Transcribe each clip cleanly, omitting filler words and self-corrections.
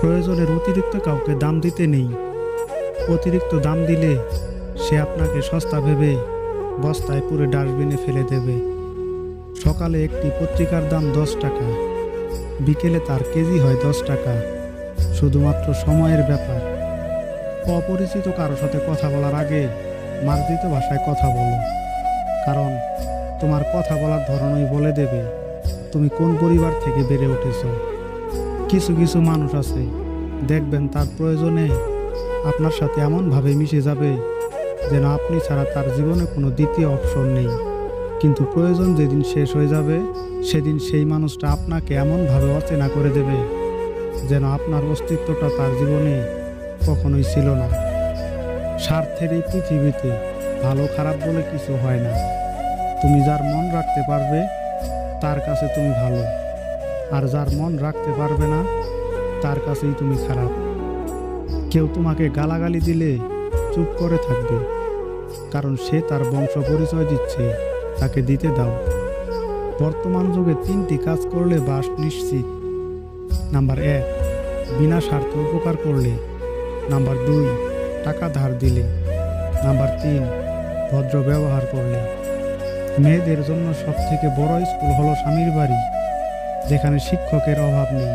প্রয়োজনের অতিরিক্ত কাউকে দাম দিতে নেই। অতিরিক্ত দাম দিলে সে আপনাকে সস্তা ভেবে বস্তায় পুরে ডাস্টবিনে ফেলে দেবে। সকালে একটি পত্রিকার দাম 10 টাকা, বিকেলে তার কেজি হয় 10 টাকা। শুধুমাত্র সময়ের ব্যাপার। অপরিচিত কারো সাথে কথা বলার আগে মার্জিত ভাষায় কথা বলো, কারণ তোমার কথা বলার ধরনই বলে দেবে তুমি কোন পরিবার থেকে বেড়ে উঠেছ। কিছু কিছু মানুষ আছে, দেখবেন তার প্রয়োজনে আপনার সাথে এমনভাবে মিশে যাবে যেন আপনি ছাড়া তার জীবনে কোনো দ্বিতীয় অপশন নেই। কিন্তু প্রয়োজন যেদিন শেষ হয়ে যাবে সেদিন সেই মানুষটা আপনাকে এমনভাবে অচেনা করে দেবে যেন আপনার অস্তিত্বটা তার জীবনে কখনোই ছিল না। স্বার্থের এই পৃথিবীতে ভালো খারাপ বলে কিছু হয় না। তুমি যার মন রাখতে পারবে তার কাছে তুমি ভালো, আর যার মন রাখতে পারবে না তার কাছেই তুমি খারাপ। কেউ তোমাকে গালাগালি দিলে চুপ করে থাকবে, কারণ সে তার বংশ পরিচয় দিচ্ছে, তাকে দিতে দাও। বর্তমান যুগে 3টি কাজ করলে বাস নিশ্চিত। নাম্বার 1, বিনা স্বার্থ উপকার করলে। নাম্বার 2, টাকা ধার দিলে। নাম্বার 3, ভদ্র ব্যবহার করলে। মেয়েদের জন্য সবথেকে বড় স্কুল হলো স্বামীর বাড়ি, যেখানে শিক্ষকের অভাব নেই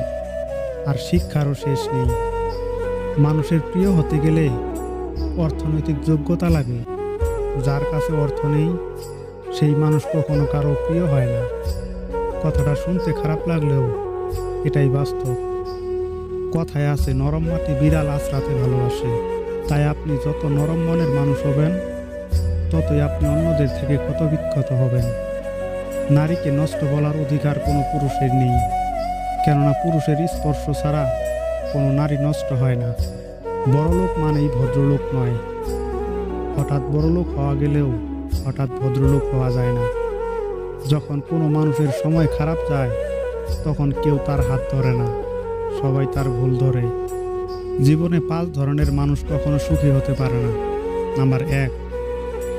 আর শিক্ষারও শেষ নেই। মানুষের প্রিয় হতে গেলে অর্থনৈতিক যোগ্যতা লাগে। যার কাছে অর্থ নেই সেই মানুষ কখনো কারো প্রিয় হয় না। কথাটা শুনতে খারাপ লাগলেও এটাই বাস্তব। কথায় আছে, নরম মাটি বিড়াল আঁচড়াতে ভালোবাসে। তাই আপনি যত নরম মনের মানুষ হবেন ততই আপনি অন্যদের থেকে ক্ষতবিক্ষত হবেন। নারীকে নষ্ট বলার অধিকার কোনো পুরুষের নেই, কেননা পুরুষের স্পর্শ ছাড়া কোনো নারী নষ্ট হয় না। বড়লোক মানেই ভদ্রলোক নয়। হঠাৎ বড়লোক হওয়া গেলেও হঠাৎ ভদ্রলোক হওয়া যায় না। যখন কোনো মানুষের সময় খারাপ যায় তখন কেউ তার হাত ধরে না, সবাই তার ভুল ধরে। জীবনে 5 ধরনের মানুষ কখনো সুখী হতে পারে না। নাম্বার 1,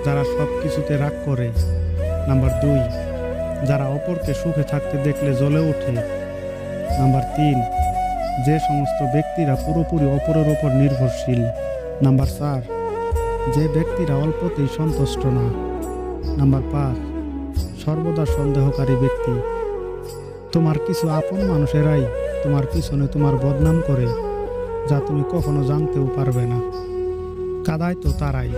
যারা সব কিছুতে রাগ করে। নাম্বার 2, যারা অপরকে সুখে থাকতে দেখলে জ্বলে ওঠে। নাম্বার 3, যে সমস্ত ব্যক্তিরা পুরোপুরি অপরের ওপর নির্ভরশীল। নাম্বার 4, যে ব্যক্তিরা অল্পতেই সন্তুষ্ট না। নাম্বার 5, সর্বদা সন্দেহকারী ব্যক্তি। তোমার কিছু আপন মানুষেরাই তোমার পিছনে তোমার বদনাম করে, যা তুমি কখনো জানতেও পারবে না। কাদায় তো তারাই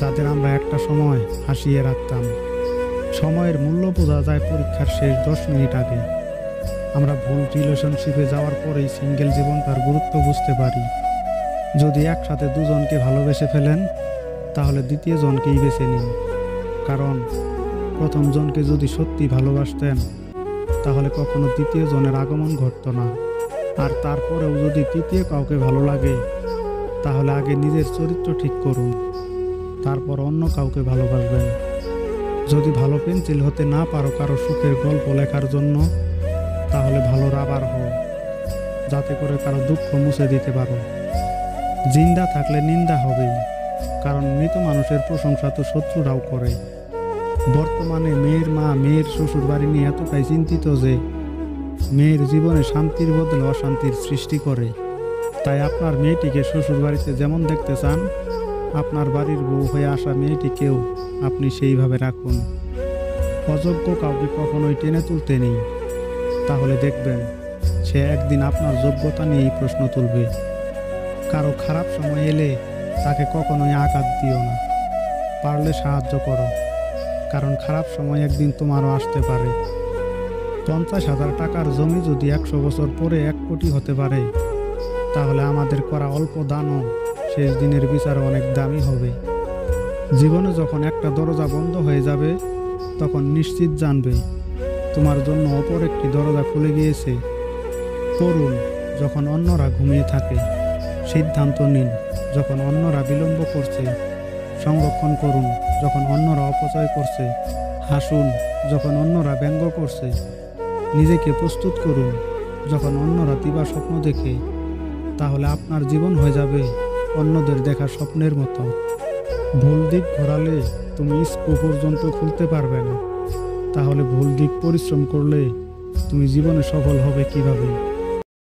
যাদের আমরা একটা সময় হাসিয়ে রাখতাম। সময়ের মূল্য বোঝা যায় পরীক্ষার শেষ 10 মিনিট আগে। আমরা ভুল রিলেশনশিপে যাওয়ার পরেই সিঙ্গেল জীবনটার গুরুত্ব বুঝতে পারি। যদি একসাথে দুজনকে ভালোবেসে ফেলেন তাহলে দ্বিতীয় জনকেই বেছে নিন, কারণ প্রথম জনকে যদি সত্যি ভালোবাসতেন তাহলে কখনো দ্বিতীয় জনের আগমন ঘটত না। আর তারপরেও যদি তৃতীয় কাউকে ভালো লাগে তাহলে আগে নিজের চরিত্র ঠিক করুন, তারপর অন্য কাউকে ভালোবাসবেন। যদি ভালো পেন্সিল হতে না পারো কারো সুখের গল্প লেখার জন্য, তাহলে ভালো রাবার হও, যাতে করে কারো দুঃখ মুছে দিতে পারো। জিন্দা থাকলে নিন্দা হবেই, কারণ মৃত মানুষের প্রশংসা তো শত্রুরাও করে। বর্তমানে মেয়ের মা মেয়ের শ্বশুর বাড়ি নিয়ে এতটাই চিন্তিত যে মেয়ের জীবনে শান্তির বদলে অশান্তির সৃষ্টি করে। তাই আপনার মেয়েটিকে শ্বশুর বাড়িতে যেমন দেখতে চান, আপনার বাড়ির বউ হয়ে আসা মেয়েটিকেও আপনি সেইভাবে রাখুন। অযোগ্য কাউকে কখনোই টেনে তুলতে নেই, তাহলে দেখবেন সে একদিন আপনার যোগ্যতা নিয়েই প্রশ্ন তুলবে। কারো খারাপ সময় এলে তাকে কখনোই আঘাত দিও না, পারলে সাহায্য করো, কারণ খারাপ সময় একদিন তোমারও আসতে পারে। 50,000 টাকার জমি যদি 100 বছর পরে 1 কোটি হতে পারে, তাহলে আমাদের করা অল্প দানও শেষ দিনের বিচারে অনেক দামি হবে। জীবনে যখন একটা দরজা বন্ধ হয়ে যাবে তখন নিশ্চিত জানবে তোমার জন্য অপর একটি দরজা খুলে গিয়েছে। পড়ুন যখন অন্যরা ঘুমিয়ে থাকে, সিদ্ধান্ত নিন যখন অন্যরা বিলম্ব করছে, সংরক্ষণ করুন যখন অন্যরা অপচয় করছে, হাসুন যখন অন্যরা ব্যঙ্গ করছে, নিজেকে প্রস্তুত করুন যখন অন্যরা দিবা স্বপ্ন দেখে। তাহলে আপনার জীবন হয়ে যাবে অন্যদের দেখা স্বপ্নের মতো। ভুল দিক ঘোরালে তুমি স্ক্রু পর্যন্ত খুলতে পারবে না, তাহলে ভুল দিক পরিশ্রম করলে তুমি জীবনে সফল হবে কিভাবে?